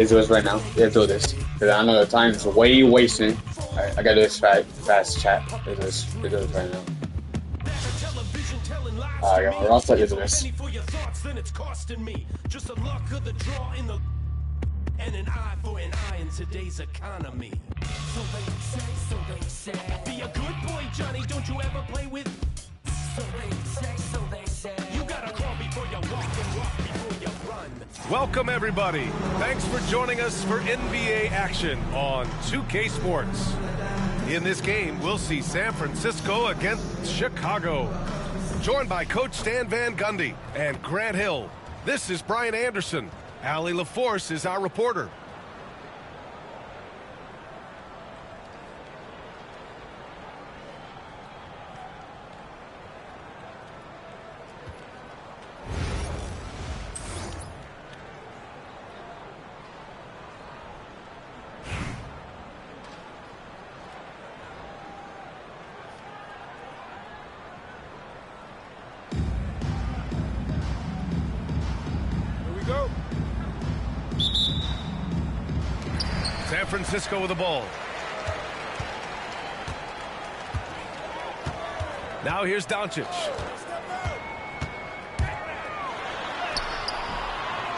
Let's do this right now. Let's do this. Because I know the time's way wasting. Alright, I gotta do this fast chat. Let's do this right now. Alright, we're all set to do this. And an eye for an eye in today's economy. So they say. Be a good boy, Johnny. Don't you ever play with. So they say. You gotta crawl before you walk and walk before you run. Welcome, everybody. Thanks for joining us for NBA action on 2K Sports. In this game, we'll see San Francisco against Chicago. Joined by Coach Stan Van Gundy and Grant Hill. This is Brian Anderson. Allie LaForce is our reporter. San Francisco with the ball. Now here's Doncic.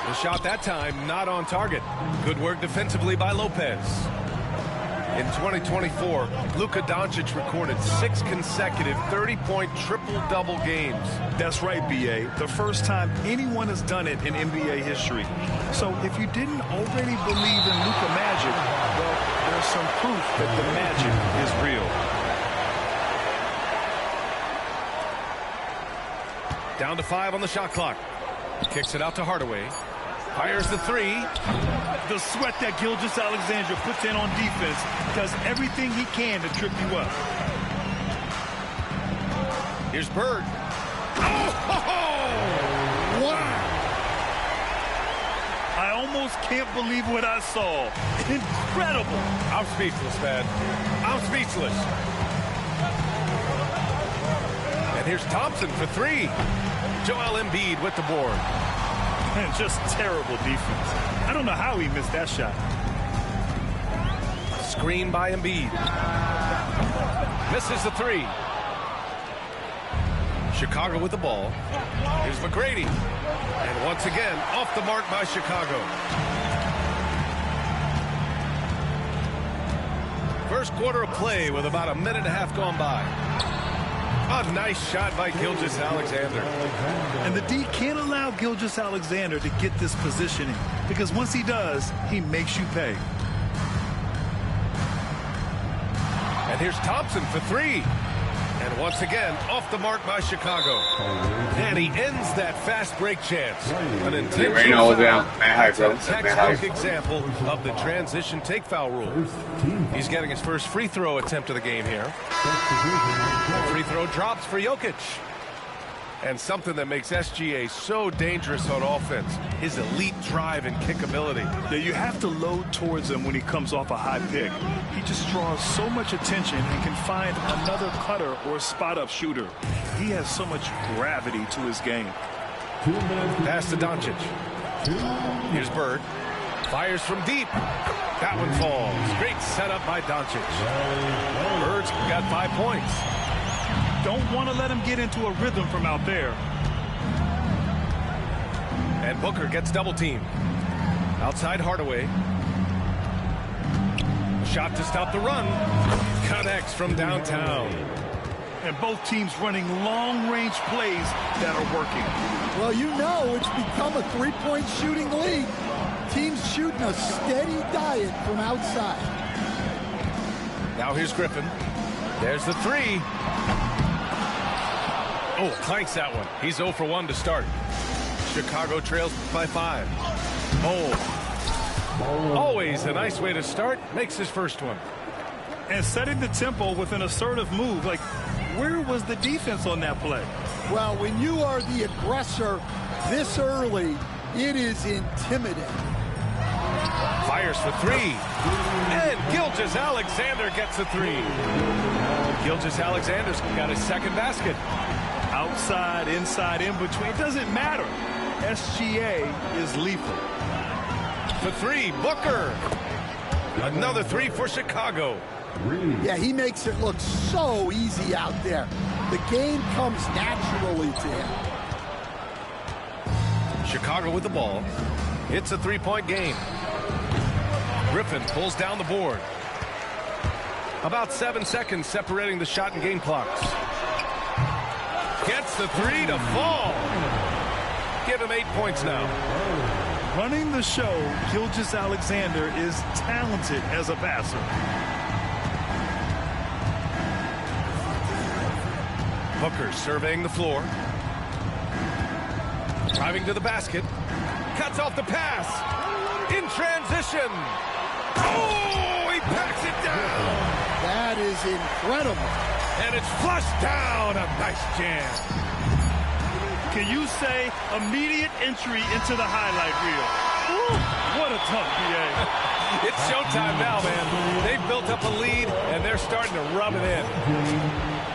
The shot that time not on target. Good work defensively by Lopez. In 2024, Luka Doncic recorded 6 consecutive 30-point triple-double games. That's right, B.A. The first time anyone has done it in NBA history. So if you didn't already believe in Luka magic, well, there's some proof that the magic is real. Down to 5 on the shot clock. Kicks it out to Hardaway. Fires the 3. The sweat that Gilgeous-Alexander puts in on defense does everything he can to trip you up. Here's Bird. Oh! Wow! I almost can't believe what I saw. Incredible. I'm speechless, man. I'm speechless. And here's Thompson for 3. Joel Embiid with the board. And just terrible defense. I don't know how he missed that shot. Screen by Embiid. Misses the 3. Chicago with the ball. Here's McGrady. And once again, off the mark by Chicago. First quarter of play with about a minute and a half gone by. A nice shot by Gilgeous-Alexander. And the D can't allow Gilgeous-Alexander to get this positioning, because once he does, he makes you pay. And here's Thompson for 3. And once again, off the mark by Chicago. And he ends that fast break chance. An intentional textbook example of the transition take foul rule. He's getting his first free throw attempt of the game here. The free throw drops for Jokic. And something that makes SGA so dangerous on offense, his elite drive and kick ability. Yeah, you have to load towards him when he comes off a high pick. He just draws so much attention and can find another cutter or spot-up shooter. He has so much gravity to his game. Pass to Doncic. Here's Bird. Fires from deep. That one falls. Great setup by Doncic. Bird's got 5 points. Don't want to let him get into a rhythm from out there. And Booker gets double teamed. Outside Hardaway. Shot to stop the run. Connects from downtown. And both teams running long-range plays that are working. Well, you know it's become a three-point shooting league. Teams shooting a steady diet from outside. Now here's Griffin. There's the 3. Oh, clanks that one. He's 0 for 1 to start. Chicago trails by 5. Oh. Always a nice way to start. Makes his first one. And setting the tempo with an assertive move. Like, where was the defense on that play? Well, when you are the aggressor this early, it is intimidating. Fires for 3. And Gilgeous-Alexander gets a 3. Gilgeous-Alexander's got his second basket. Outside, inside, in between, it doesn't matter. SGA is lethal. for three. Booker. Another three for Chicago. Yeah, he makes it look so easy out there. The game comes naturally to him. Chicago with the ball. It's a three-point game. Griffin pulls down the board. About 7 seconds separating the shot and game clocks. Gets the three to fall. Give him 8 points now. Running the show, Gilgeous-Alexander is talented as a passer. Booker surveying the floor. Driving to the basket. Cuts off the pass. In transition. Oh, he packs it down. That is incredible. And it's flushed down. A nice jam. Can you say immediate entry into the highlight reel? Woo, what a tough BA. It's showtime now, man. They've built up a lead, and they're starting to rub it in.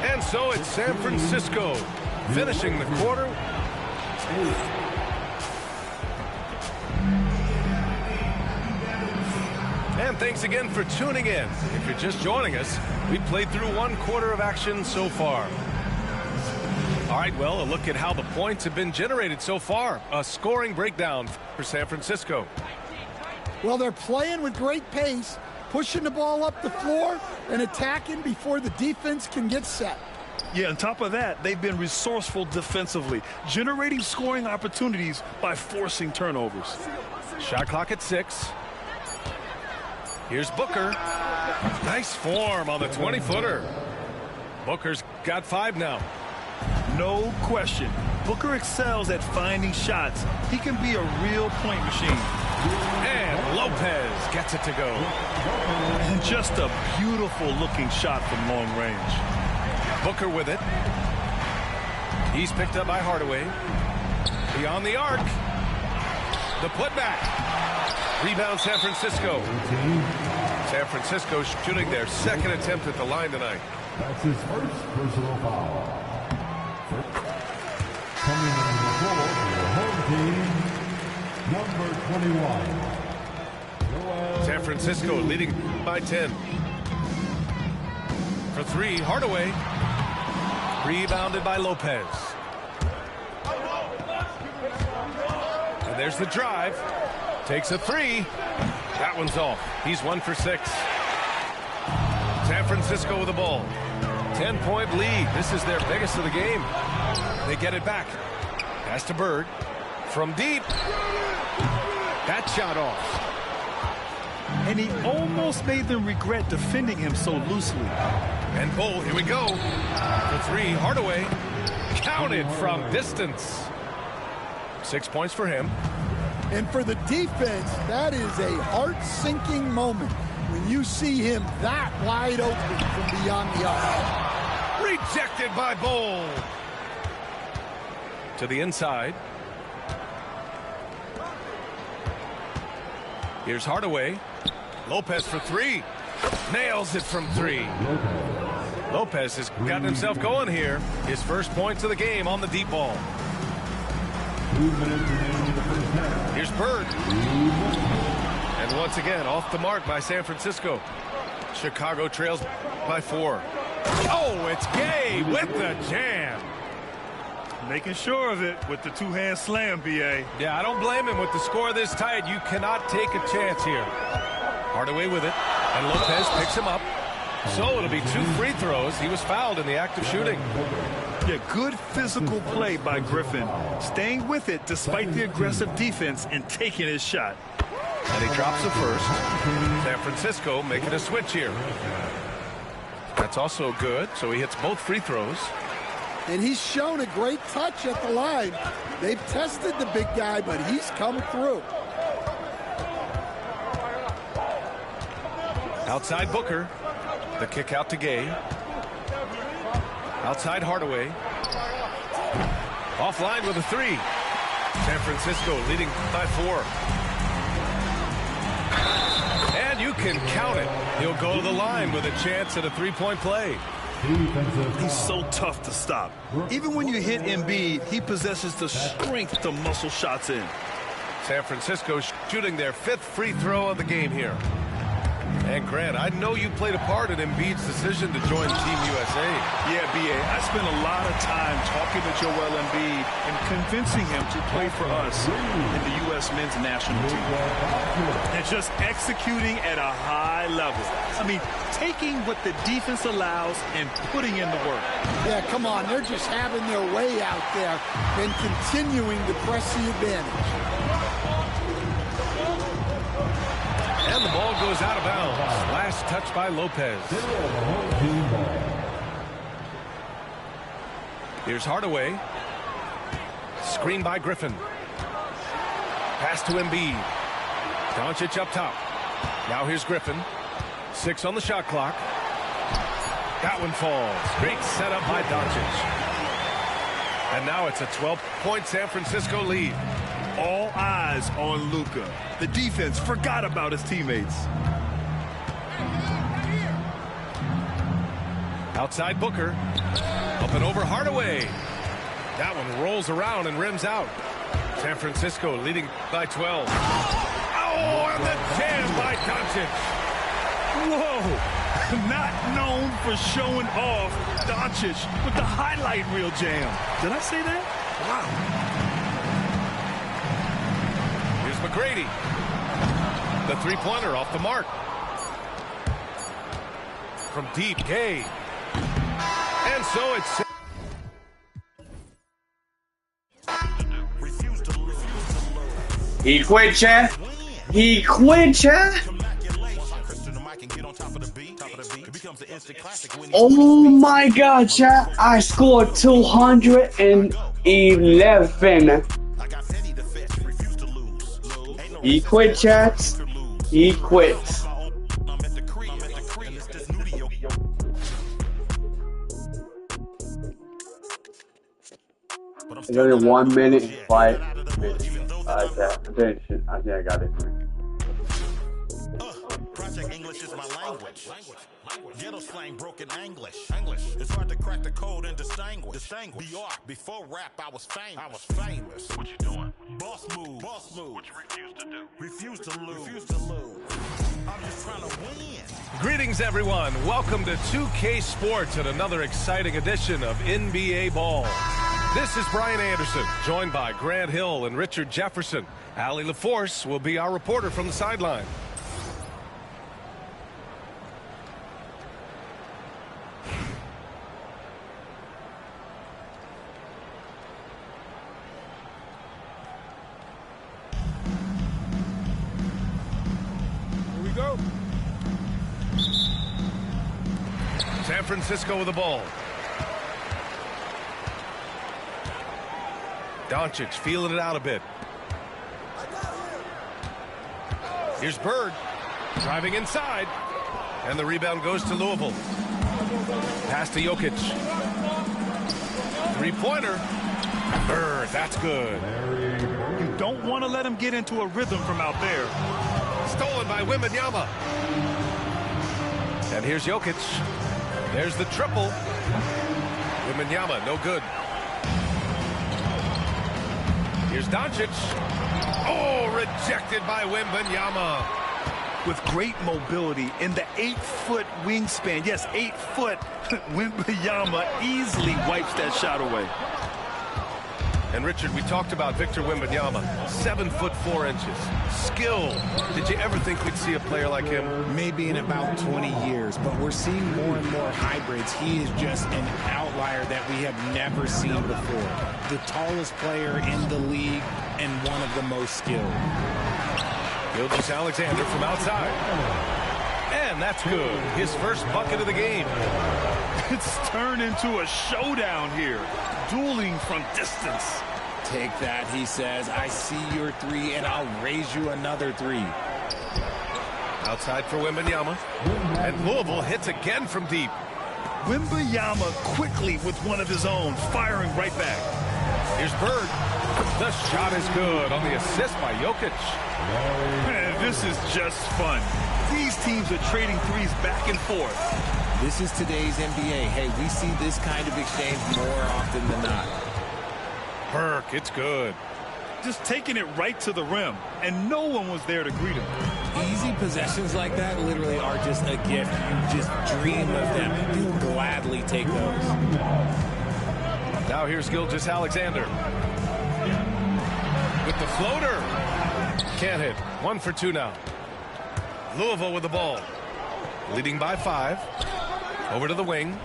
And so it's San Francisco finishing the quarter. And thanks again for tuning in. If you're just joining us, we played through 1 quarter of action so far. All right, well, a look at how the points have been generated so far. A scoring breakdown for San Francisco. Well, they're playing with great pace, pushing the ball up the floor and attacking before the defense can get set. Yeah, on top of that, they've been resourceful defensively, generating scoring opportunities by forcing turnovers. Shot clock at 6. Here's Booker. Nice form on the 20-footer. Booker's got 5 now. No question. Booker excels at finding shots. He can be a real point machine. And Lopez gets it to go. And just a beautiful looking shot from long range. Booker with it. He's picked up by Hardaway. Beyond the arc. The putback. Rebound San Francisco. San Francisco shooting their 2nd attempt at the line tonight. That's his first personal foul. Coming on the floor for the home team, number 21. San Francisco leading by 10. For 3, Hardaway. Rebounded by Lopez. And there's the drive. Takes a 3. That one's off. He's 1 for 6. San Francisco with the ball. 10-point lead. This is their biggest of the game. They get it back. Pass to Bird. From deep. That shot off. And he almost made them regret defending him so loosely. And oh, here we go. For 3, Hardaway. Counted from distance. 6 points for him. And for the defense, that is a heart-sinking moment when you see him that wide open from beyond the arc. Rejected by Bol. To the inside. Here's Hardaway. Lopez for 3. Nails it from 3. Lopez has gotten himself going here. His first points of the game on the deep ball. 2 minutes remaining in the first half. Here's Bird. And once again, off the mark by San Francisco. Chicago trails by 4. Oh, it's Gay with the jam. Making sure of it with the two-hand slam, B.A. Yeah, I don't blame him with the score this tight. You cannot take a chance here. Hardaway with it, and Lopez picks him up. So it'll be 2 free throws. He was fouled in the act of shooting. Yeah, good physical play by Griffin, staying with it despite the aggressive defense and taking his shot. And he drops the first. San Francisco making a switch here. That's also good, so he hits both free throws. And he's shown a great touch at the line. They've tested the big guy, but he's come through. Outside Booker. The kick out to Gay. Outside Hardaway. Offline with a 3. San Francisco leading by 4. And you can count it. He'll go to the line with a chance at a 3-point play. He's so tough to stop. Even when you hit Embiid, he possesses the strength to muscle shots in. San Francisco shooting their 5th free throw of the game here. And Grant, I know you played a part in Embiid's decision to join Team USA. Yeah, B.A., I spent a lot of time talking to Joel Embiid and convincing him to play for us in the U.S. men's national team. And just executing at a high level. I mean, taking what the defense allows and putting in the work. Yeah, come on. They're just having their way out there and continuing to press the advantage. And the ball goes out of bounds. Last touch by Lopez. Here's Hardaway. Screen by Griffin. Pass to Embiid. Doncic up top. Now here's Griffin. 6 on the shot clock. That one falls. Great setup by Doncic. And now it's a 12-point San Francisco lead. All eyes on Luka. The defense forgot about his teammates. Outside Booker. Up and over Hardaway. That one rolls around and rims out. San Francisco leading by 12. Oh, and the jam by Doncic. Whoa. Not known for showing off, Doncic with the highlight reel jam. Did I say that? Wow. McGrady. The three-pointer off the mark. From deep, Gay. And so it's... He quit, chat. He quit, chat. Oh my God, chat. I scored 211. He quit, chat. He quit. It's only 1 minute, 5 minutes. I think I got it. Project English is my language. Ghetto slang, broken English. It's hard to crack the code and distinguish. BR, before rap, I was famous. What you doing? Boss move. What you refuse to do? Refuse to lose. I'm just trying to win. Greetings, everyone. Welcome to 2K Sports and another exciting edition of NBA Ball. This is Brian Anderson, joined by Grant Hill and Richard Jefferson. Allie LaForce will be our reporter from the sideline. Here we go. San Francisco with the ball. Doncic feeling it out a bit. Here's Bird driving inside, and the rebound goes to Louisville. Pass to Jokic. Three-pointer. Bird, that's good. You don't want to let him get into a rhythm from out there. Stolen by Wembanyama. And here's Jokic. There's the triple. Wembanyama, no good. Here's Doncic. Oh, rejected by Wembanyama. With great mobility in the 8-foot wingspan. Yes, 8 foot. Wembanyama easily wipes that shot away. And Richard, we talked about Victor Wembanyama, 7'4". Skill. Did you ever think we'd see a player like him? Maybe in about 20 years, but we're seeing more and more hybrids. He is just an outlier that we have never seen before. The tallest player in the league and one of the most skilled. Gilgeous-Alexander from outside. And that's good. His first bucket of the game. It's turned into a showdown here. Dueling from distance. Take that, he says. I see your three, and I'll raise you another three. Outside for Wembanyama. And Louisville hits again from deep. Wembanyama quickly with one of his own, firing right back. Here's Bird. The shot is good on the assist by Jokic. Man, this is just fun. These teams are trading threes back and forth. This is today's NBA. Hey, we see this kind of exchange more often than not. Burke, it's good. just taking it right to the rim, and no one was there to greet him. Easy possessions like that literally are just a gift. You just dream of them. You gladly take those. Now here's Gilgeous-Alexander. With the floater. Can't hit. 1 for 2 now. Louisville with the ball. Leading by 5. Over to the wing.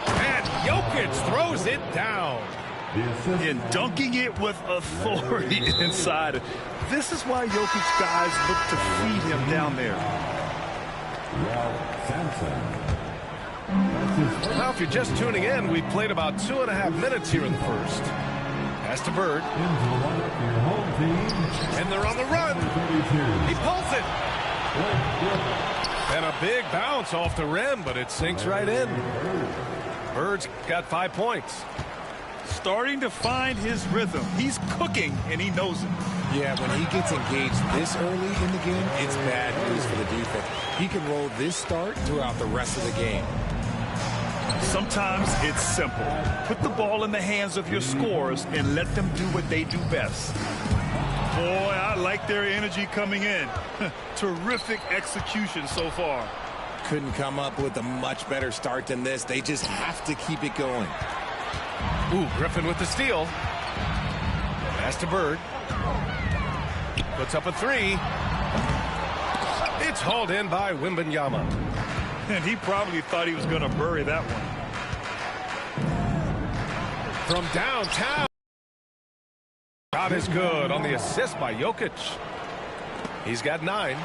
And Jokic throws it down. And dunking it with authority inside. This is why Jokic guys look to feed him down there. Ralph Sampson. Now, if you're just tuning in, we played about 2.5 minutes here in the first. Pass to Bird. Into the lineup for your home team. And they're on the run. 32. He pulls it. And a big bounce off the rim, but it sinks right in. Bird's got 5 points. Starting to find his rhythm. He's cooking, and he knows it. Yeah, when he gets engaged this early in the game, it's bad news for the defense. He can roll this start throughout the rest of the game. Sometimes it's simple. Put the ball in the hands of your scorers and let them do what they do best. Boy, I like their energy coming in. Terrific execution so far. Couldn't come up with a much better start than this. They just have to keep it going. Ooh, Griffin with the steal. Pass to Bird. Puts up a 3. It's hauled in by Wembanyama. And he probably thought he was going to bury that one. From downtown. Shot is good on the assist by Jokic. He's got 9.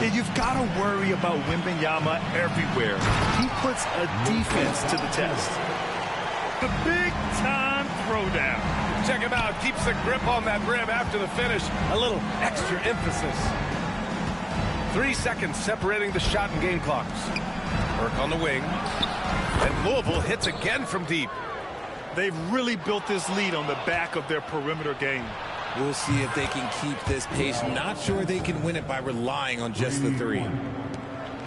Yeah, you've got to worry about Wembanyama everywhere. He puts a defense to the test. The big-time throwdown. Check him out. Keeps the grip on that rim after the finish. A little extra emphasis. 3 seconds separating the shot and game clocks. Burke on the wing. And Louisville hits again from deep. They've really built this lead on the back of their perimeter game. We'll see if they can keep this pace. Not sure they can win it by relying on just the 3.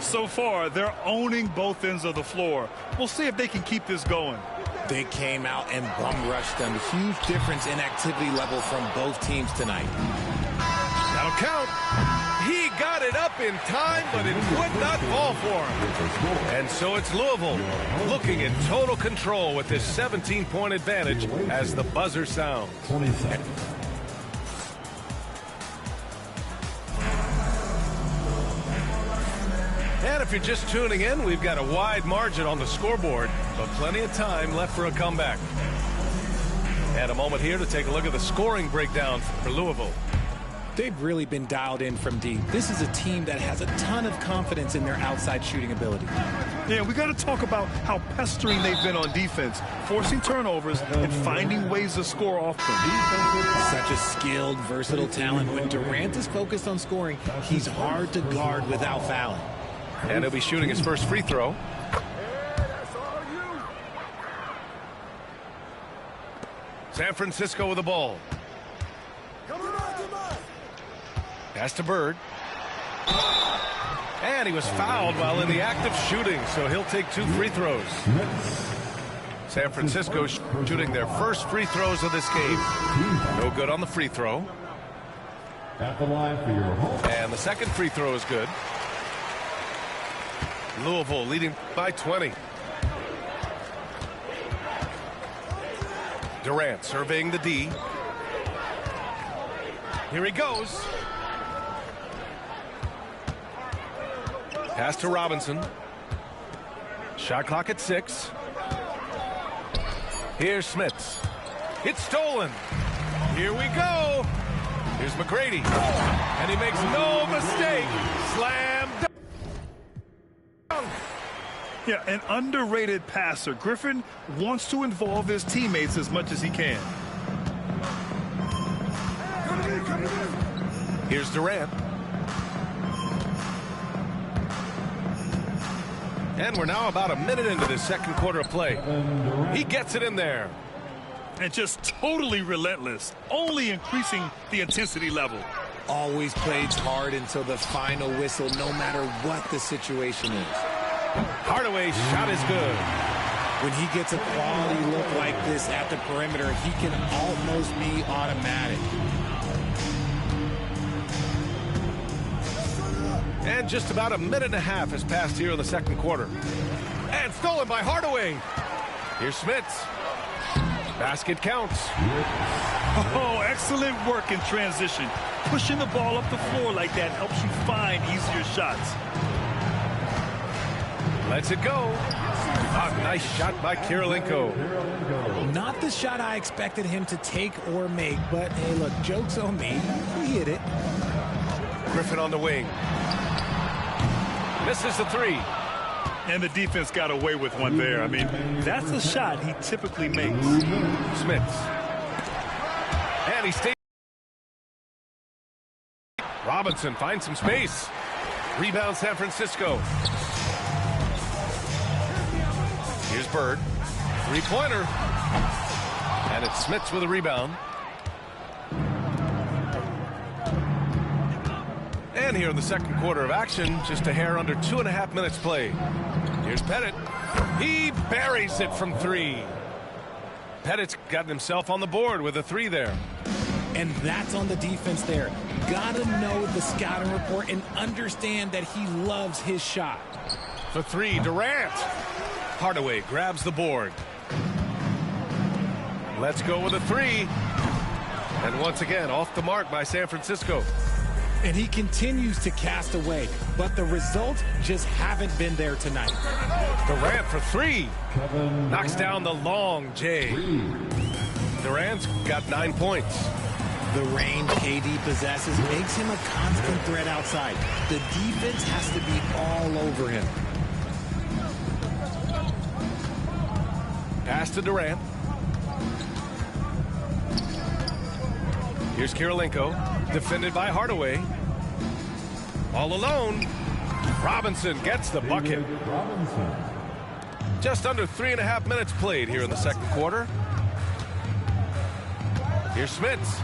So far, they're owning both ends of the floor. We'll see if they can keep this going. They came out and bum rushed them. Huge difference in activity level from both teams tonight. That'll count. He got it up in time, but it would not fall for him. And so it's Louisville looking in total control with this 17-point advantage as the buzzer sounds. 20 seconds. And if you're just tuning in, we've got a wide margin on the scoreboard, but plenty of time left for a comeback. And a moment here to take a look at the scoring breakdown for Louisville. They've really been dialed in from deep. This is a team that has a ton of confidence in their outside shooting ability. Yeah, we got to talk about how pestering they've been on defense, forcing turnovers and finding ways to score off them. Such a skilled, versatile talent. When Durant is focused on scoring, he's hard to guard without fouling. And he'll be shooting his first free throw. San Francisco with the ball. Pass to Bird. And he was fouled while in the act of shooting, so he'll take 2 free throws. San Francisco shooting their first free throws of this game. No good on the free throw. At the line for your home. And the second free throw is good. Louisville leading by 20. Durant surveying the D. Here he goes. Pass to Robinson. Shot clock at 6. Here's Smits. It's stolen. Here we go. Here's McGrady. And he makes no mistake. Slam dunk. Yeah, an underrated passer. Griffin wants to involve his teammates as much as he can. Here's Durant. And we're now about a minute into this second quarter of play. He gets it in there. And just totally relentless, only increasing the intensity level. Always plays hard until the final whistle, no matter what the situation is. Hardaway's shot is good. When he gets a quality look like this at the perimeter, he can almost be automatic. And just about a minute and a half has passed here in the second quarter. And stolen by Hardaway. Here's Smits. Basket counts. Oh, excellent work in transition. Pushing the ball up the floor like that helps you find easier shots. Lets it go. A nice shot by Kirilenko. Not the shot I expected him to take or make, but hey, look, joke's on me. He hit it. Griffin on the wing. Misses the three. And the defense got away with one there. I mean, that's a shot he typically makes. Smits. And he stays. Robinson finds some space. Rebound San Francisco. Here's Bird. Three-pointer. And it's Smits with a rebound. And here in the second quarter of action, just a hair under 2.5 minutes played. Here's Pettit. He buries it from three. Pettit's gotten himself on the board with a three there. And that's on the defense there. Gotta know the scouting report and understand that he loves his shot. For three, Durant. Hardaway grabs the board. Let's go with a three. And once again, off the mark by San Francisco. And he continues to cast away, but the results just haven't been there tonight. Durant for three. Knocks down the long J. Durant's got 9 points. The range KD possesses makes him a constant threat outside. The defense has to be all over him. Pass to Durant. Here's Kirilenko, defended by Hardaway. All alone. Robinson gets the bucket. Just under 3.5 minutes played here in the second quarter. Here's Smits.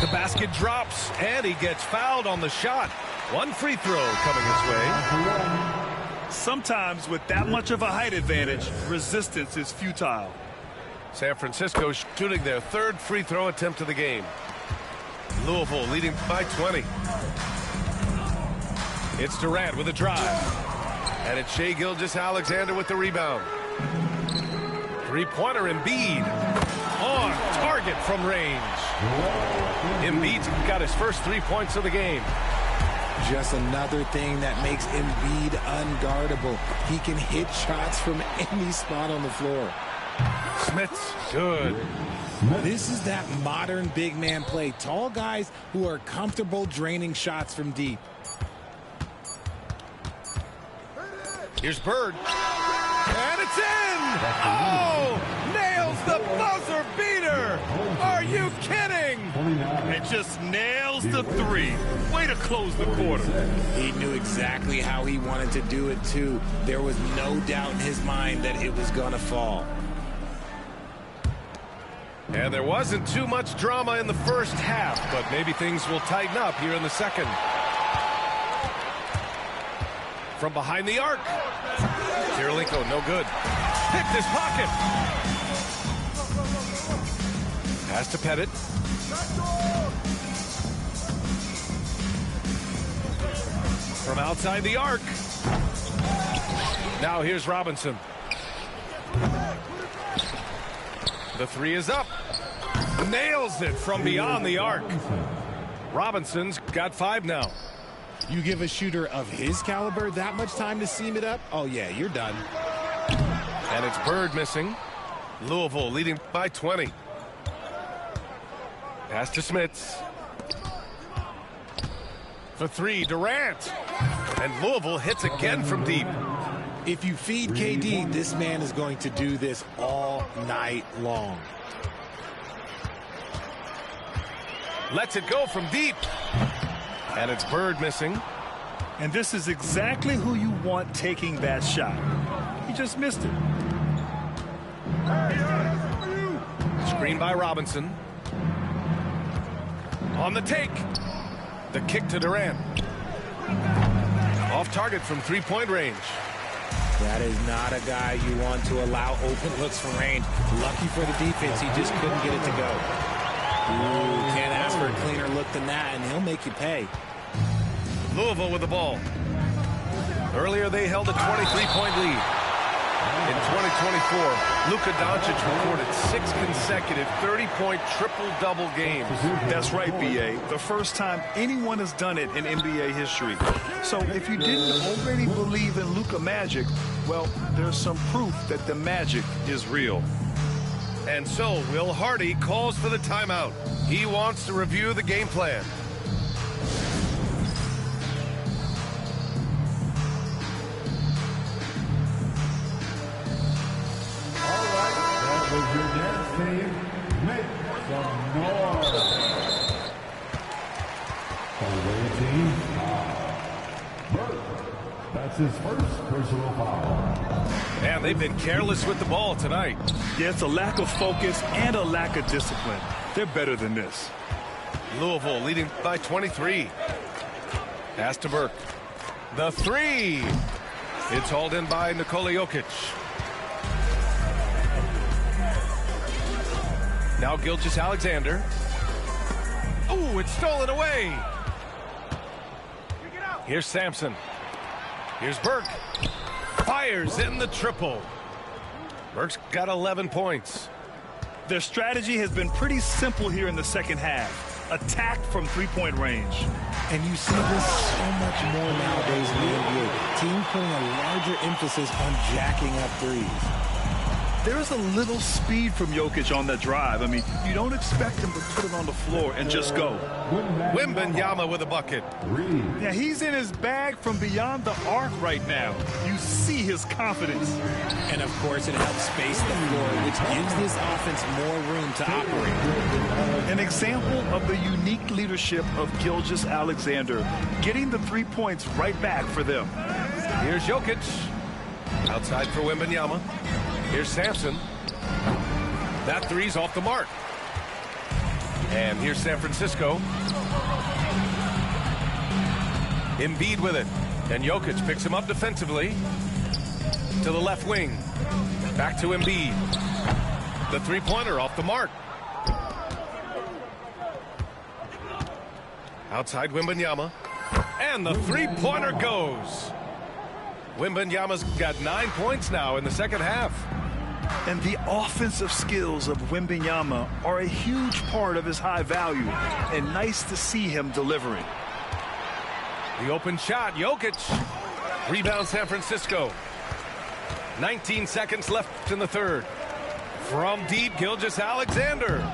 The basket drops, and he gets fouled on the shot. One free throw coming his way. Sometimes with that much of a height advantage, resistance is futile. San Francisco shooting their third free throw attempt of the game. Louisville leading by 20. It's Durant with a drive. And it's Shai Gilgeous-Alexander with the rebound. Three-pointer Embiid. On target from range. Embiid's got his first 3 points of the game. Just another thing that makes Embiid unguardable. He can hit shots from any spot on the floor. Smits, good. This is that modern big man play. Tall guys who are comfortable draining shots from deep. Here's Bird. And it's in! Oh! Nails the buzzer beater! Are you kidding? It just nails the three. Way to close the quarter. He knew exactly how he wanted to do it, too. There was no doubt in his mind that it was going to fall. And there wasn't too much drama in the first half, but maybe things will tighten up here in the second. From behind the arc. Kirilenko, no good. Picked his pocket. Pass to Pettit. From outside the arc. Now here's Robinson. The three is up. Nails it from beyond the arc. Robinson's got 5 now. You give a shooter of his caliber that much time to seam it up? Oh, yeah, you're done. And it's Bird missing. Louisville leading by 20. Pass to Smits. For three, Durant. And Louisville hits again from deep. If you feed KD, this man is going to do this all night long. Lets it go from deep. And it's Bird missing. And this is exactly who you want taking that shot. He just missed it. Screen by Robinson. On the take. The kick to Durant. Off target from 3-point range. That is not a guy you want to allow open looks from range. Lucky for the defense, he just couldn't get it to go. Ooh, can't ask for a cleaner look than that, and he'll make you pay. Louisville with the ball. Earlier, they held a 23-point lead. In 2024, Luka Doncic recorded 6 consecutive 30-point triple-double games. That's right, B.A. The first time anyone has done it in NBA history. So if you didn't already believe in Luka Magic, well, there's some proof that the magic is real. And so Will Hardy calls for the timeout. He wants to review the game plan. With your dance team, make some noise. Away team, Burke. That's his first personal foul. And they've been careless with the ball tonight. Yeah, it's a lack of focus and a lack of discipline. They're better than this. Louisville leading by 23. Pass to Burke. The three. It's hauled in by Nikola Jokic. Now Gilgeous-Alexander. Oh, it's stolen away. Here's Sampson. Here's Burke. Fires in the triple. Burke's got 11 points. Their strategy has been pretty simple here in the second half. Attack from three-point range. And you see this so much more nowadays in the NBA. Team putting a larger emphasis on jacking up threes. There's a little speed from Jokic on that drive. I mean, you don't expect him to put it on the floor and just go. Wembanyama with a bucket. Yeah, he's in his bag from beyond the arc right now. You see his confidence. And, of course, it helps space the floor, which gives this offense more room to operate. An example of the unique leadership of Gilgeous-Alexander, getting the 3 points right back for them. Here's Jokic. Outside for Wembanyama. Here's Sampson. That three's off the mark. And here's San Francisco. Embiid with it. And Jokic picks him up defensively. To the left wing. Back to Embiid. The three-pointer off the mark. Outside Wembanyama. And the three-pointer goes. Wembanyama's got 9 points now in the second half. And the offensive skills of Wembanyama are a huge part of his high value. And nice to see him delivering. The open shot, Jokic. Rebound San Francisco. 19 seconds left in the third. From deep, Gilgeous-Alexander.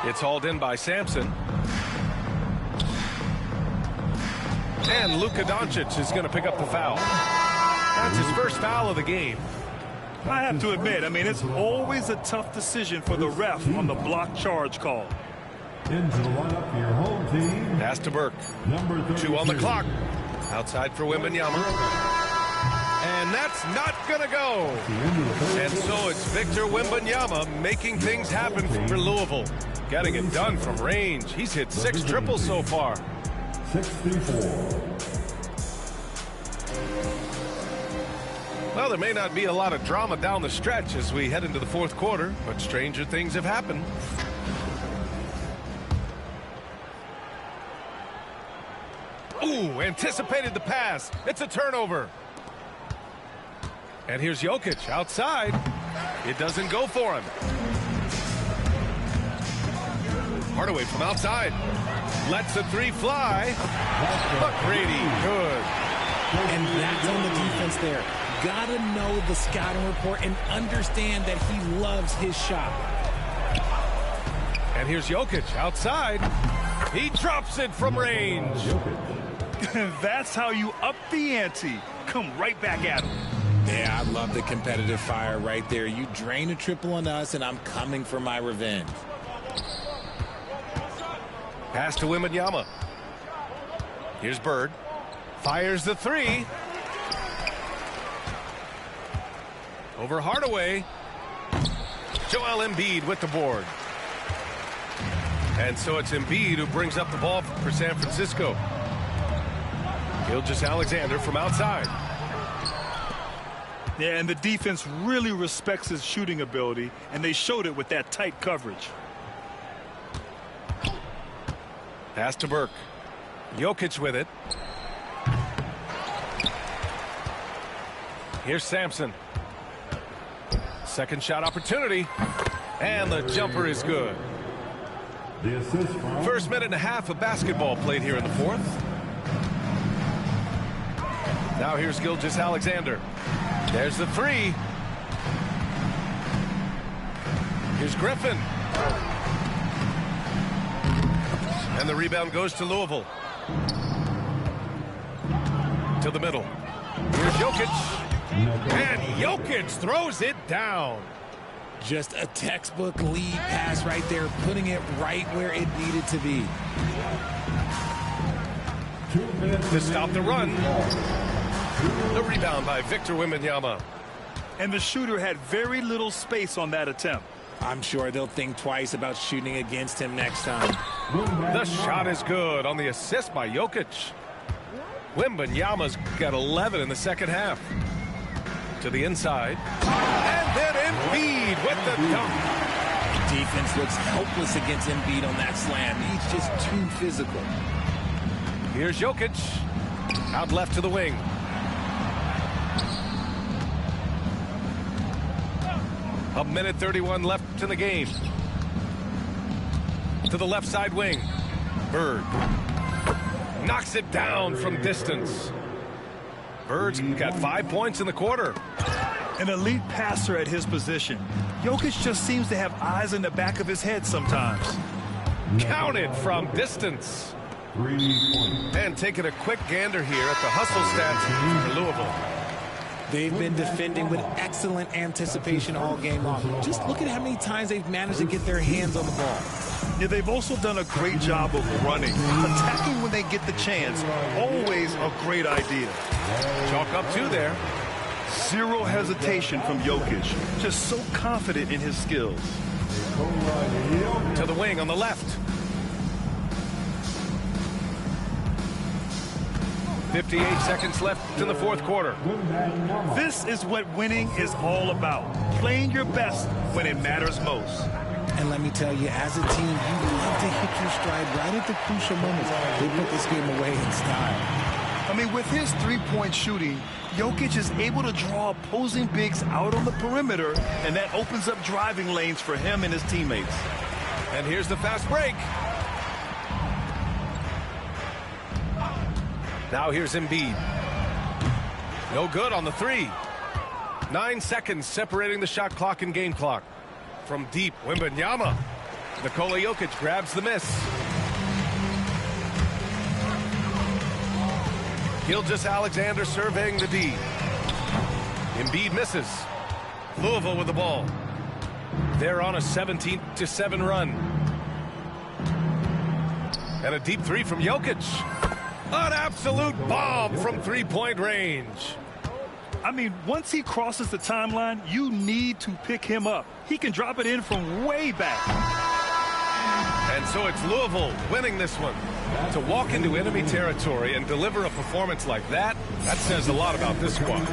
It's hauled in by Sampson. And Luka Doncic is going to pick up the foul. That's his first foul of the game. I have to admit, I mean, it's always a tough decision for the ref on the block charge call. Into the lineup for your home team. Pass to Burke. Number 32. 2 on the clock. Outside for Wembanyama. And that's not going to go. And so it's Victor Wembanyama making things happen for Louisville. Getting it done from range. He's hit 6 triples so far. 64. Well, there may not be a lot of drama down the stretch as we head into the fourth quarter, but stranger things have happened. Ooh, anticipated the pass. It's a turnover. And here's Jokic outside. It doesn't go for him. Hardaway from outside. Lets the three fly. McGrady, good. And that's on the defense there. Gotta know the scouting report and understand that he loves his shot. And here's Jokic outside. He drops it from range. That's how you up the ante. Come right back at him. Yeah, I love the competitive fire right there. You drain a triple on us, and I'm coming for my revenge. Pass to Wembanyama. Here's Bird. Fires the three. Over Hardaway. Joel Embiid with the board. And so it's Embiid who brings up the ball for San Francisco. Gilgeous-Alexander from outside. Yeah, and the defense really respects his shooting ability, and they showed it with that tight coverage. Pass to Burke. Jokic with it. Here's Sampson. Second shot opportunity. And the jumper is good. The assist from First minute and a half of basketball played here in the fourth. Now here's Gilgeous-Alexander. There's the three. Here's Griffin. And the rebound goes to Louisville. To the middle. Here's Jokic. And Jokic throws it down. Just a textbook lead pass right there, putting it right where it needed to be. 2 minutes To stop the run. The rebound by Victor Wembanyama. And the shooter had very little space on that attempt. I'm sure they'll think twice about shooting against him next time. The shot is good on the assist by Jokic. Wembanyama's got 11 in the second half. To the inside. And then Embiid with the dunk. Defense looks helpless against Embiid on that slam. He's just too physical. Here's Jokic. Out left to the wing. A minute 31 left in the game. To the left side wing. Bird. Knocks it down from distance. Bird's got 5 points in the quarter. An elite passer at his position. Jokic just seems to have eyes in the back of his head sometimes. Counted from distance. 3 points. And taking a quick gander here at the hustle stats for Louisville. They've been defending with excellent anticipation all game long. Just look at how many times they've managed to get their hands on the ball. Yeah, they've also done a great job of running. Attacking when they get the chance. Always a great idea. Chalk up 2 there. Zero hesitation from Jokic. Just so confident in his skills. To the wing on the left. 58 seconds left in the fourth quarter. This is what winning is all about. Playing your best when it matters most. And let me tell you, as a team, you love to hit your stride right at the crucial moments. They put this game away in style. I mean, with his three-point shooting, Jokic is able to draw opposing bigs out on the perimeter, and that opens up driving lanes for him and his teammates. And here's the fast break. Now here's Embiid. No good on the three. 9 seconds separating the shot clock and game clock. From deep, Wembanyama. Nikola Jokic grabs the miss. Gilgeous-Alexander surveying the D. Embiid misses. Louisville with the ball. They're on a 17-7 run. And a deep three from Jokic. An absolute bomb from three-point range. I mean, once he crosses the timeline, you need to pick him up. He can drop it in from way back. And so it's Louisville winning this one. To walk into enemy territory and deliver a performance like that, that says a lot about this squad.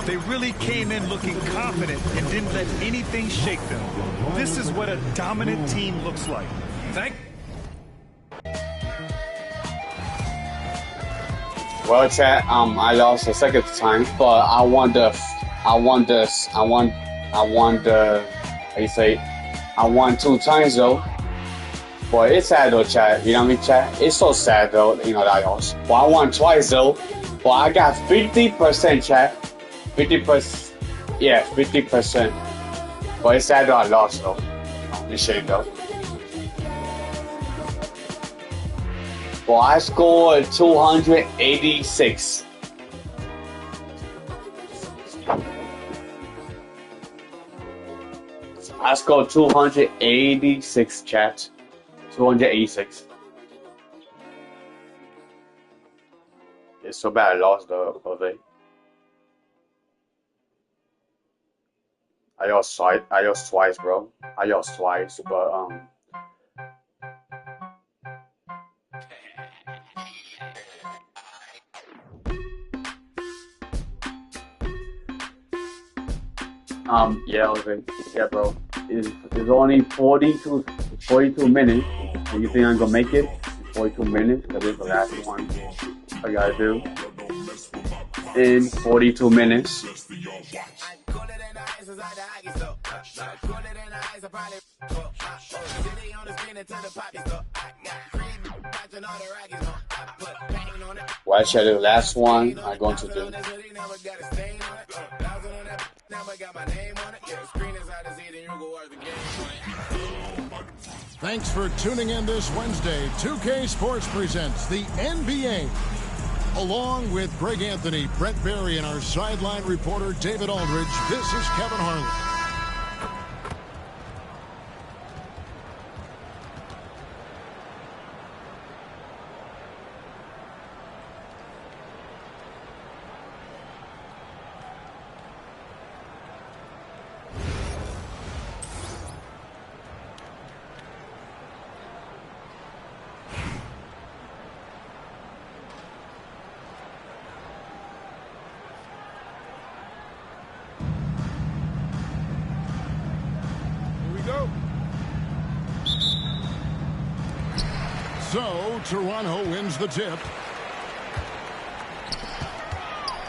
They really came in looking confident and didn't let anything shake them. This is what a dominant team looks like. Well, chat, I lost the second time, but I won the, how you say, I won 2 times though. But it's sad though, chat, you know what I mean, chat? It's so sad though, you know, that I lost. But I won twice though, but I got 50%, chat. 50%, yeah, 50%. But it's sad though I lost though. It's shame though. Well, I scored 286. I scored 286, chat. 286. It's so bad I lost though, Jose. I lost twice, bro. I lost twice, but Yeah, okay. Yeah, bro. It's only 42 minutes. And you think I'm gonna make it? 42 minutes, because it's the last one I gotta do. In 42 minutes. What should I do? The last one I'm going to do. Thanks for tuning in this Wednesday. 2K Sports presents the NBA. Along with Greg Anthony, Brett Barry, and our sideline reporter David Aldridge, this is Kevin Harlan. So, Toronto wins the tip.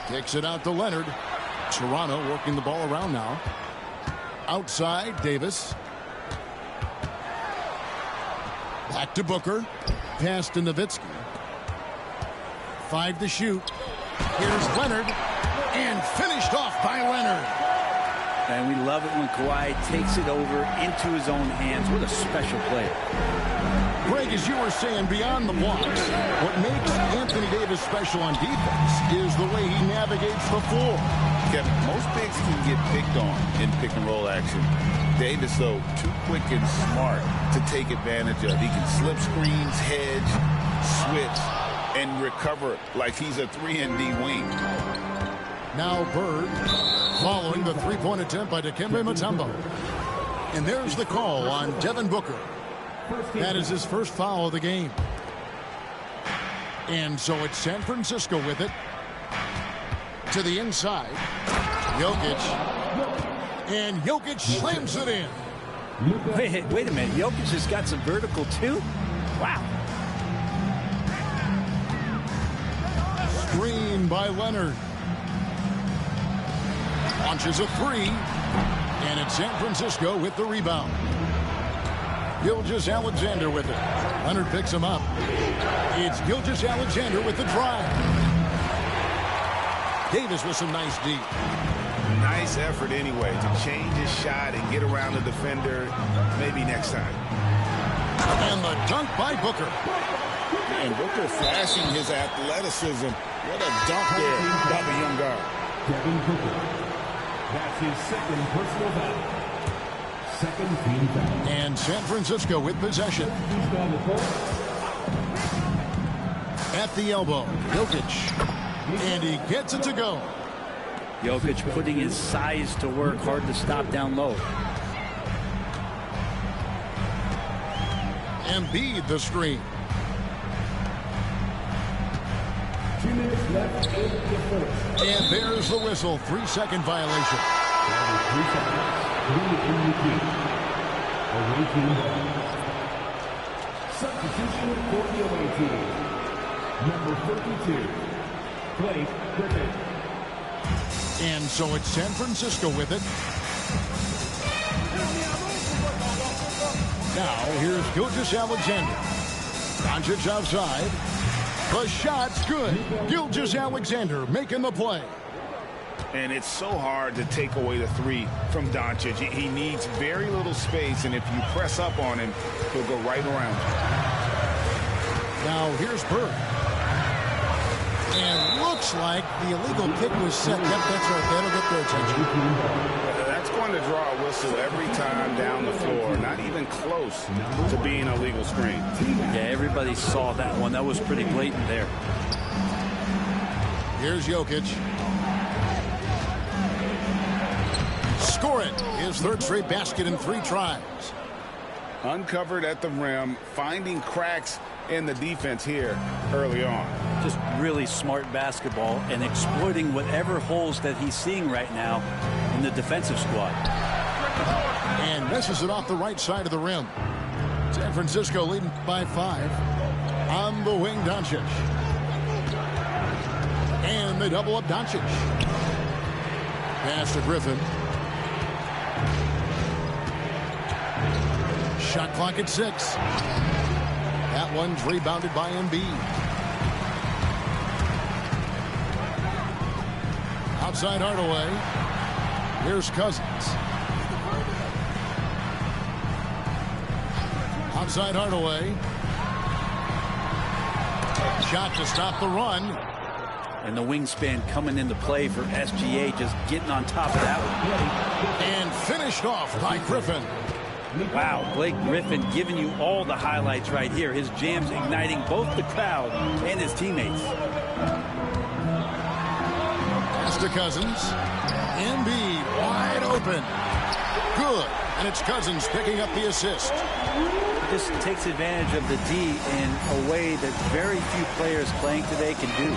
Kicks it out to Leonard. Toronto working the ball around now. Outside, Davis. Back to Booker. Pass to Nowitzki. 5 to shoot. Here's Leonard. And finished off by Leonard. And we love it when Kawhi takes it over into his own hands. What a special player. Greg, as you were saying, beyond the blocks, what makes Anthony Davis special on defense is the way he navigates the floor. Kevin, most bigs can get picked on in pick-and-roll action. Davis, though, too quick and smart to take advantage of. He can slip screens, hedge, switch, and recover like he's a 3-and-D wing. Now Bird, following the three-point attempt by Dikembe Mutombo. And there's the call on Devin Booker. That is his first foul of the game. And so it's San Francisco with it. To the inside. Jokic. And Jokic slams it in. Wait a minute. Jokic has got some vertical too? Wow. Screen by Leonard. Launches a three. And it's San Francisco with the rebound. Gilgeous-Alexander with it. Leonard picks him up. It's Gilgeous-Alexander with the drive. Davis with some nice D. Nice effort anyway to change his shot and get around the defender. Maybe next time. And the dunk by Booker. And Booker flashing his athleticism. What a dunk there by the young guard. Devin Booker. That's his second personal foul. Second team foul. And San Francisco with possession. At the elbow, Jokic. And he gets it to go. Jokic putting his size to work, hard to stop down low. Embiid the screen. 2 minutes left in the first. And there's the whistle. 3-second violation. 3 seconds. 3 in the key. Away team ball. Substitution for the away team. Number 32, Blake Griffin. And so it's San Francisco with it. Now here's Gilgeous-Alexander. Doncic outside. The shot's good. Gilgeous-Alexander making the play. And it's so hard to take away the three from Doncic. He needs very little space, and if you press up on him, he'll go right around you. Now here's Bird. And looks like the illegal pick was set. Yep, that's right. That'll get their attention. That's going to draw a whistle every time down the floor. Not even close to being a legal screen. Yeah, everybody saw that one. That was pretty blatant there. Here's Jokic. Score it. His third straight basket in 3 tries. Uncovered at the rim, finding cracks in the defense here early on. Just really smart basketball and exploiting whatever holes that he's seeing right now in the defensive squad. And misses it off the right side of the rim. San Francisco leading by 5. On the wing, Doncic. And they double up Doncic. Pass to Griffin. Shot clock at 6. That one's rebounded by Embiid. Outside Hardaway. Here's Cousins. Outside Hardaway. Shot to stop the run. And the wingspan coming into play for SGA, just getting on top of that one. And finished off by Griffin. Wow, Blake Griffin giving you all the highlights right here. His jams igniting both the crowd and his teammates. Pass to Cousins. Embiid wide open. Good. And it's Cousins picking up the assist. This takes advantage of the D in a way that very few players playing today can do.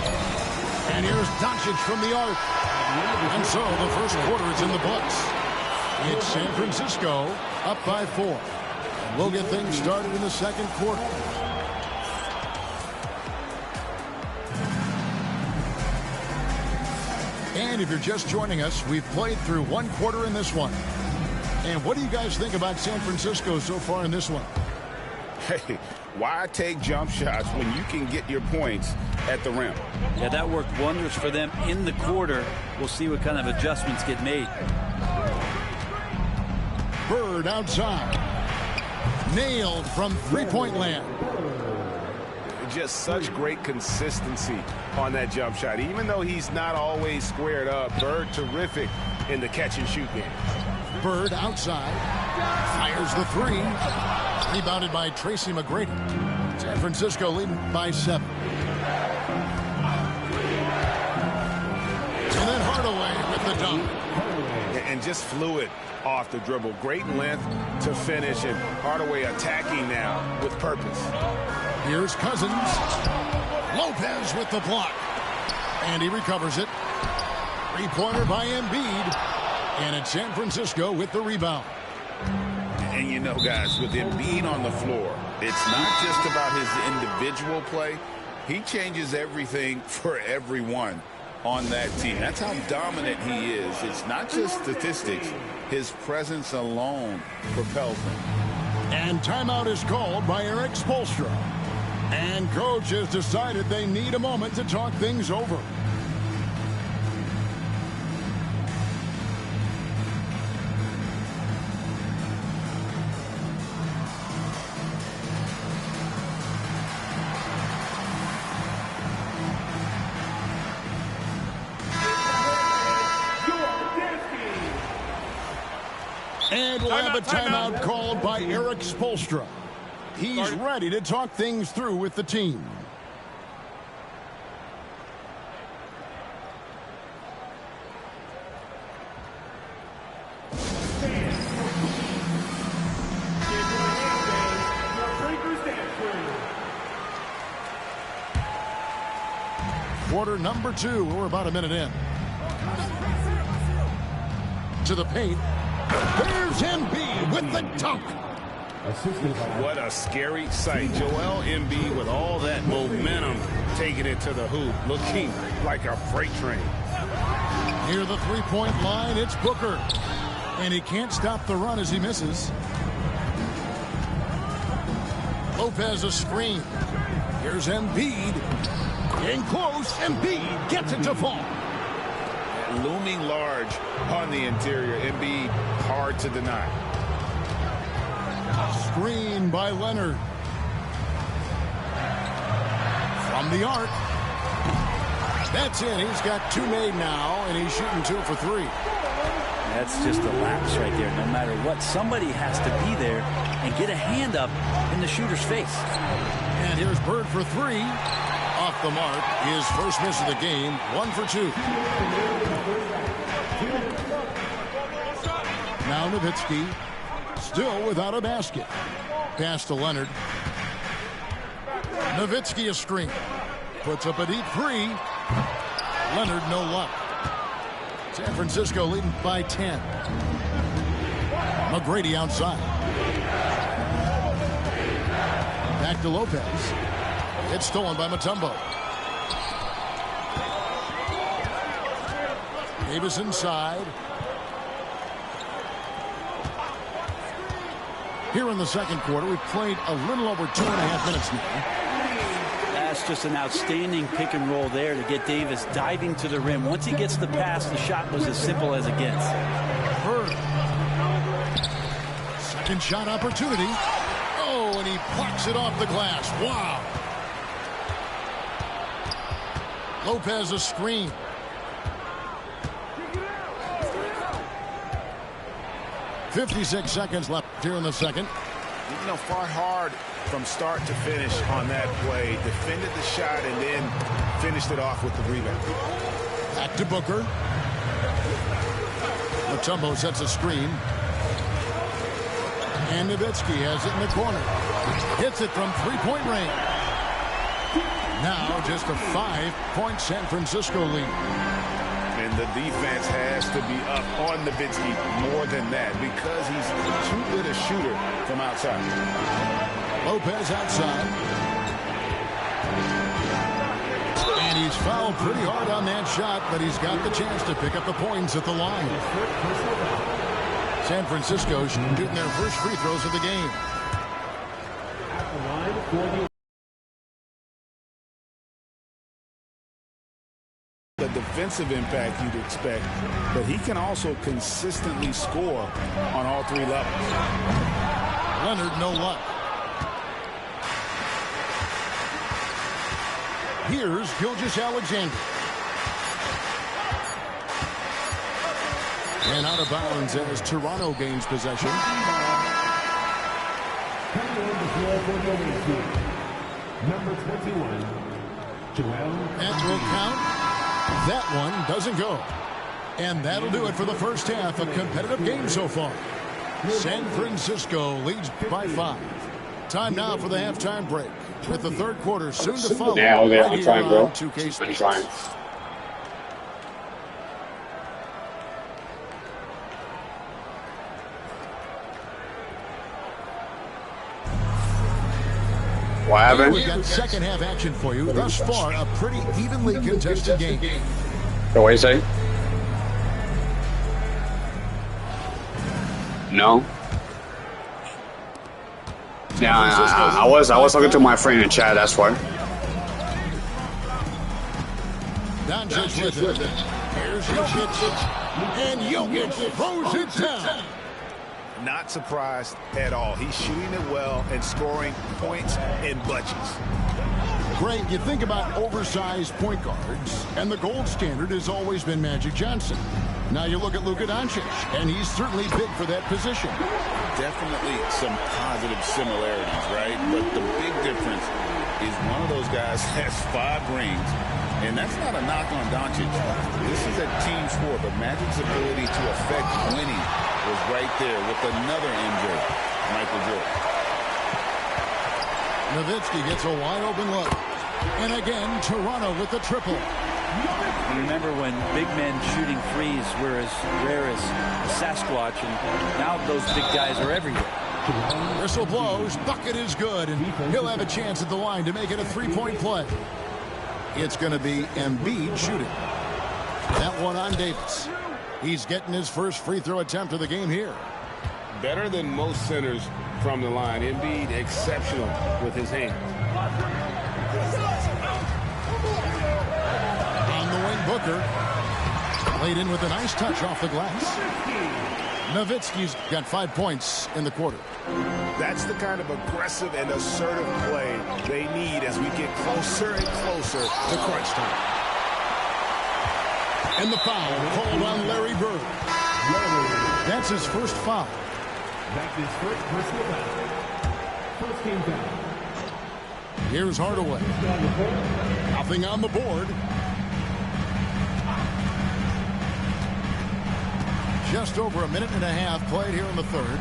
And here's Doncic from the arc. And so the first quarter is in the books. It's San Francisco up by 4. And we'll get things started in the second quarter. And if you're just joining us, we've played through one quarter in this one. And what do you guys think about San Francisco so far in this one? Hey, why take jump shots when you can get your points at the rim? Yeah, that worked wonders for them in the quarter. We'll see what kind of adjustments get made. Bird outside. Nailed from three-point land. Just such great consistency on that jump shot. Even though he's not always squared up, Bird terrific in the catch-and-shoot game. Bird outside. Fires the 3. Rebounded by Tracy McGrady. San Francisco leading by 7. And then Hardaway with the dunk. And just fluid off the dribble. Great length to finish, and Hardaway attacking now with purpose. Here's Cousins. Lopez with the block. And he recovers it. Three-pointer by Embiid. And it's San Francisco with the rebound. And you know, guys, with Embiid on the floor, it's not just about his individual play. He changes everything for everyone on that team. That's how dominant he is. It's not just statistics. His presence alone propels him. And timeout is called by Eric Spoelstra. And coach has decided they need a moment to talk things over. And we'll have a timeout called by Eric Spoelstra. He's ready to talk things through with the team. Quarter number 2. We're about a minute in. To the paint. There's Embiid with the dunk. What a scary sight. Joel Embiid with all that momentum taking it to the hoop, looking like a freight train. Near the three-point line, it's Booker. And he can't stop the run as he misses. Lopez a screen. Here's Embiid. In close, Embiid gets it to fall. Looming large on the interior. Embiid, hard to deny. Screen by Leonard. From the arc. That's it. He's got 2 made now, and he's shooting 2 for 3. That's just a lapse right there. No matter what, somebody has to be there and get a hand up in the shooter's face. And here's Bird for 3. Off the mark. His first miss of the game. 1 for 2. Now Nowitzki. Still without a basket. Pass to Leonard. Nowitzki a screen. puts up a deep three. Leonard, no luck. San Francisco leading by 10. McGrady outside. Back to Lopez. It's stolen by Mutombo. Davis inside. Here in the second quarter, we've played a little over 2.5 minutes now. That's just an outstanding pick and roll there to get Davis diving to the rim. Once he gets the pass, the shot was as simple as it gets. Bird. Second shot opportunity. Oh, and he plucks it off the glass. Wow. Lopez a screen. .56 seconds left here in the second. You know, fought hard from start to finish on that play. Defended the shot and then finished it off with the rebound. Back to Booker. Mutombo sets a screen. And Nowitzki has it in the corner. Hits it from three-point range. Now just a 5-point San Francisco lead. And the defense has to be up on Nowitzki more than that because he's too good a shooter from outside. Lopez outside. And he's fouled pretty hard on that shot, but he's got the chance to pick up the points at the line. San Francisco shooting their first free throws of the game. At the line for the defensive impact you'd expect, but he can also consistently score on all three levels. Leonard, no luck. Here's Gilgeous-Alexander. And out of bounds as Toronto gains possession. Number 21, Joel. That will count. That one doesn't go. And that'll do it for the first half. A competitive game so far. San Francisco leads by 5. Time now for the halftime break. With the third quarter soon to follow. Yeah, okay, I'm trying, bro. 2K I'm trying. What happened? We got second half action for you. Thus far, a pretty evenly contested game. So what do you say? No. Yeah, I was talking to my friend in chat. That's why. Doncic with it. Here's Jokic, and Jokic throws it down. Not surprised at all. He's shooting it well and scoring points in bunches. Great. You think about oversized point guards, and the gold standard has always been Magic Johnson. Now you look at Luka Doncic, and he's certainly big for that position. Definitely some positive similarities, right? But the big difference is one of those guys has 5 rings, and that's not a knock on Doncic. This is a team sport, but Magic's ability to affect winning was right there with another MJ, Michael Jordan. Nowitzki gets a wide open look. And again, Toronto with the triple. Remember when big men shooting threes were as rare as Sasquatch, and now those big guys are everywhere. Whistle blows, bucket is good, and he'll have a chance at the line to make it a 3-point play. It's going to be Embiid shooting. That one on Davis. He's getting his first free throw attempt of the game here. Better than most centers from the line. Embiid exceptional with his hands. On the wing, Booker. Laid in with a nice touch off the glass. Nowitzki's got 5 points in the quarter. That's the kind of aggressive and assertive play they need as we get closer and closer to crunch time. And the foul called on Larry Bird. That's his first foul. That's his first personal foul. First game foul. Here's Hardaway. Nothing on the board. Just over a minute and a half played here in the third.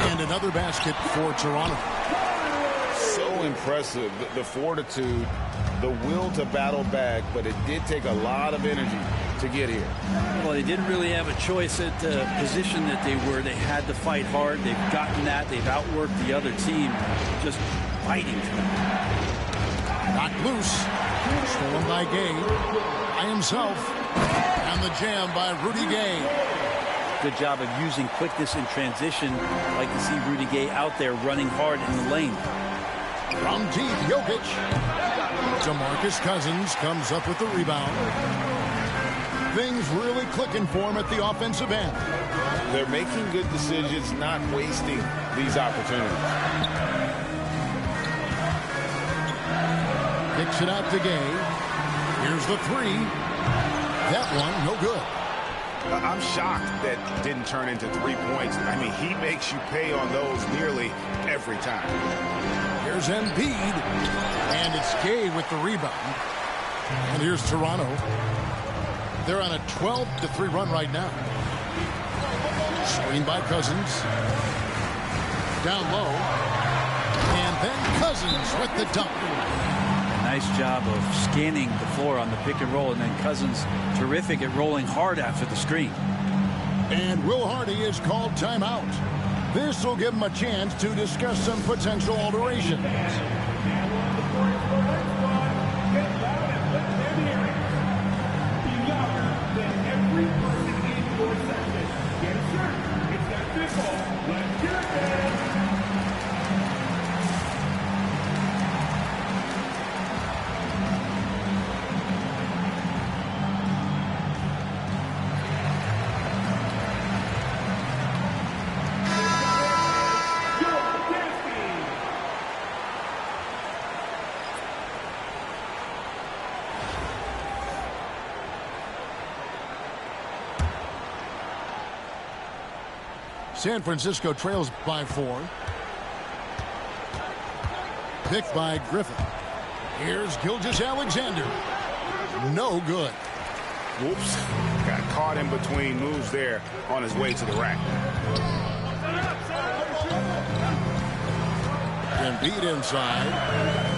And another basket for Toronto. So impressive, the fortitude, the will to battle back, but it did take a lot of energy to get here. Well, they didn't really have a choice at the position that they were. They had to fight hard. They've gotten that. They've outworked the other team, just fighting tonight. Knocked loose. Stolen by Gay. By himself. And the jam by Rudy Gay. Good job of using quickness in transition. Like to see Rudy Gay out there running hard in the lane. From deep, Jokic. DeMarcus Cousins comes up with the rebound. Things really clicking for him at the offensive end. They're making good decisions, not wasting these opportunities. Kicks it out to Gay. Here's the three. That one, no good. I'm shocked that didn't turn into 3 points. I mean, he makes you pay on those nearly every time. Here's Embiid. And it's Gay with the rebound. And here's Toronto. They're on a 12-3 run right now. Screen by Cousins. Down low. And then Cousins with the dunk. Nice job of scanning the floor on the pick and roll, and then Cousins terrific at rolling hard after the screen. And Will Hardy is called timeout. This will give him a chance to discuss some potential alterations. San Francisco trails by 4. Picked by Griffin. Here's Gilgeous-Alexander. No good. Whoops. Got caught in between moves there on his way to the rack. Embiid inside.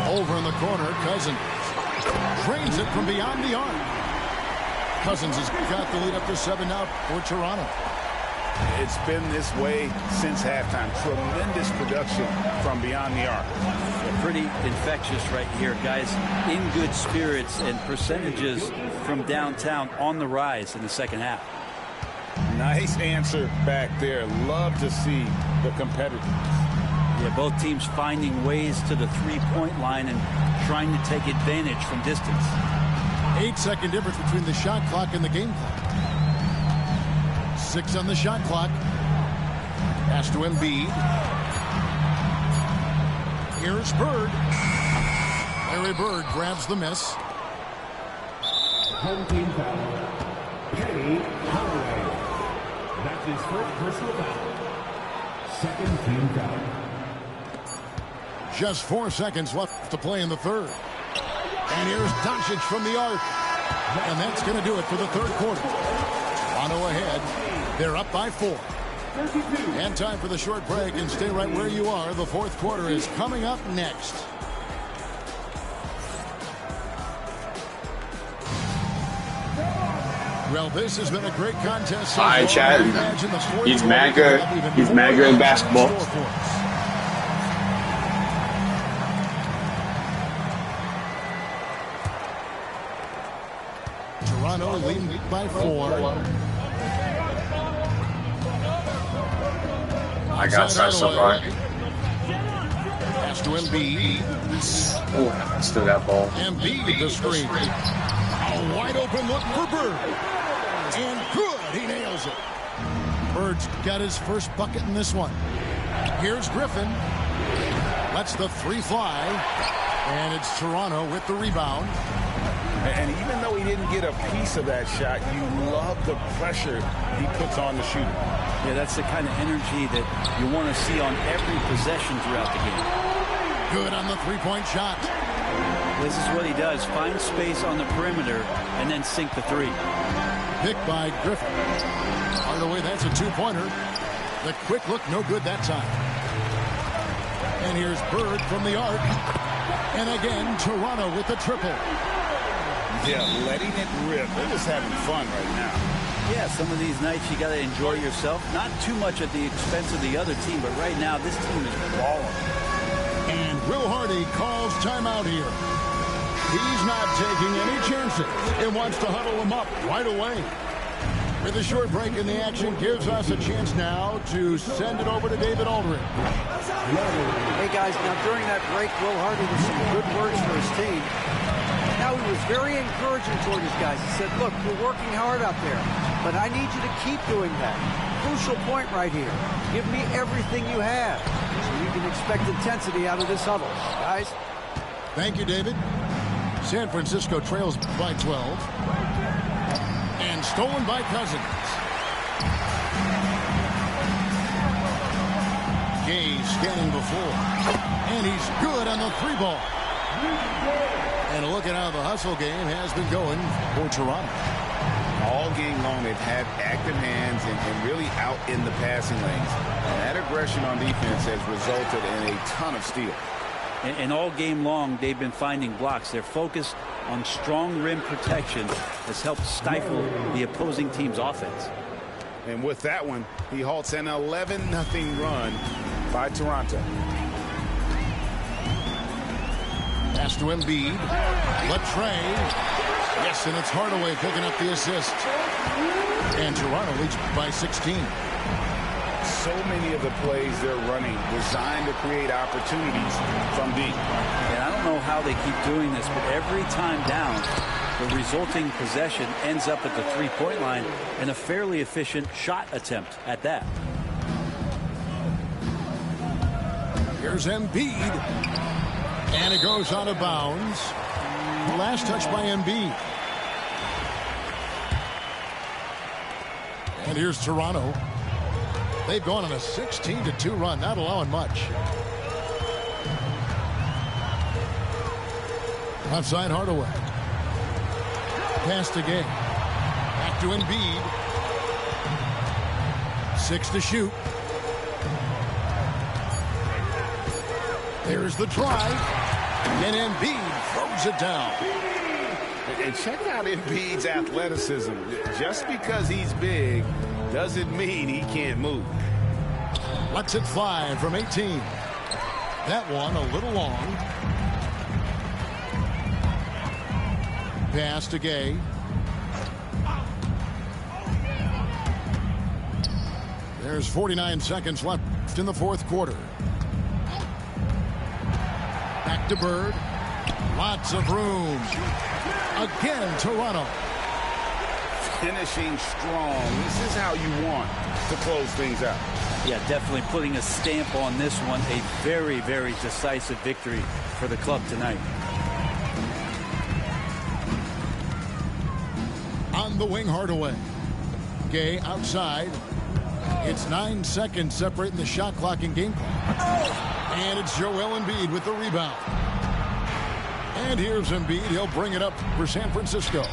Over in the corner, Cousins. Drains it from beyond the arc. Cousins has got the lead up to 7 now for Toronto. It's been this way since halftime. Tremendous production from beyond the arc. Yeah, pretty infectious right here, guys. In good spirits and percentages from downtown on the rise in the second half. Nice answer back there. Love to see the competitors. Yeah, both teams finding ways to the three-point line and trying to take advantage from distance. 8-second difference between the shot clock and the game clock. 6 on the shot clock. Pass to Embiid. Here's Bird. Larry Bird grabs the miss. Home team foul. Penny Hardaway. That's his first personal foul. Second team foul. Just 4 seconds left to play in the third. And here's Doncic from the arc. And that's going to do it for the third quarter. Toronto ahead. They're up by 4. And time for the short break, and stay right where you are. The fourth quarter is coming up next. Well, this has been a great contest. All right, Chad. He's mad good. He's mad good in basketball. Toronto leading by 4. I got that so far. Pass to Embiid. Oh, still that ball. Embiid the screen. A wide open look for Bird. And good. He nails it. Bird's got his first bucket in this one. Here's Griffin. Lets the 3 fly. And it's Toronto with the rebound. And even though he didn't get a piece of that shot, you love the pressure he puts on the shooter. Yeah, that's the kind of energy that you want to see on every possession throughout the game. Good on the three-point shot. This is what he does. Find space on the perimeter and then sink the 3. Picked by Griffin. Hardaway, that's a 2-pointer. The quick look, no good that time. And here's Bird from the arc. And again, Toronto with the triple. Yeah, letting it rip. They're just having fun right now. Yeah, some of these nights you got to enjoy yourself. Not too much at the expense of the other team, but right now this team is balling. And Will Hardy calls timeout here. He's not taking any chances and wants to huddle them up right away. With a short break in the action, gives us a chance now to send it over to David Aldridge. Hey guys, now during that break, Will Hardy with some good words for his team. Now he was very encouraging toward his guys. He said, look, you're working hard out there, but I need you to keep doing that. Crucial point right here. Give me everything you have so you can expect intensity out of this huddle, guys. Thank you, David. San Francisco trails by 12. And stolen by Cousins. Gay scanning before. And he's good on the 3-ball. And look at how the hustle game has been going for Toronto. All game long, they've had active hands and really out in the passing lanes. And that aggression on defense has resulted in a ton of steals. And all game long, they've been finding blocks. Their focus on strong rim protection has helped stifle the opposing team's offense. And with that one, he halts an 11-0 run by Toronto. Pass to Embiid. Latrey. Yes, and it's Hardaway picking up the assist. And Toronto leads by 16. So many of the plays they're running designed to create opportunities from deep. And I don't know how they keep doing this, but every time down, the resulting possession ends up at the three-point line and a fairly efficient shot attempt at that. Here's Embiid. And it goes out of bounds. Last touch by Embiid. And here's Toronto. They've gone on a 16-2 run, not allowing much. Outside Hardaway. Pass to Gay. Back to Embiid. 6 to shoot. There's the drive. And Embiid throws it down. And check out Embiid's athleticism. Just because he's big doesn't mean he can't move. Lets it fly from 18. That one a little long. Pass to Gay. There's 49 seconds left in the fourth quarter. Back to Bird. Lots of room. Again, Toronto. Finishing strong. This is how you want to close things out. Yeah, definitely putting a stamp on this one. A very, very decisive victory for the club tonight. On the wing, Hardaway. Gay outside. It's 9 seconds separating the shot clock and game clock. And it's Joel Embiid with the rebound. And here's Embiid. He'll bring it up for San Francisco.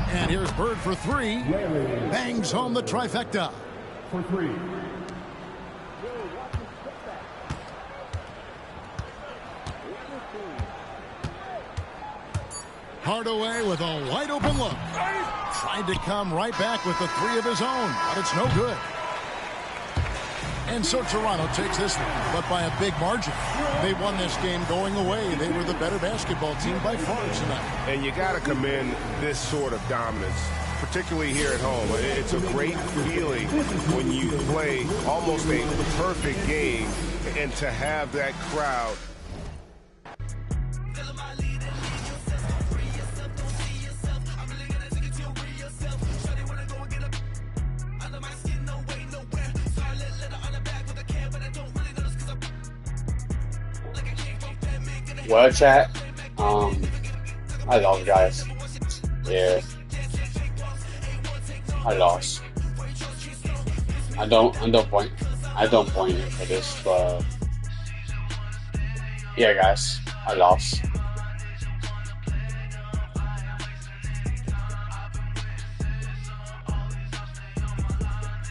And here's Bird for three. Bangs home the trifecta. For three. Hardaway with a wide open look. Tried to come right back with the three of his own, but it's no good. And so Toronto takes this one, but by a big margin. They won this game going away. They were the better basketball team by far tonight. And you got to commend this sort of dominance, particularly here at home. It's a great feeling when you play almost a perfect game and to have that crowd. Well, chat, I lost, guys. Yeah, I lost. I don't point for this, but yeah, guys, I lost.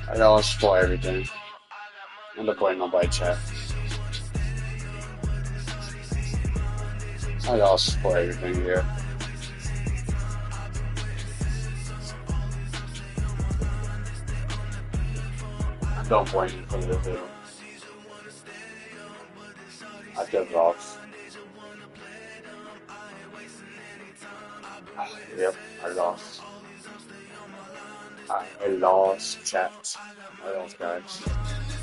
I lost for everything. I don't point nobody, chat. I lost for everything here. Don't blame me for this video. I just lost. Yep, I lost. I lost, chat. I lost, guys.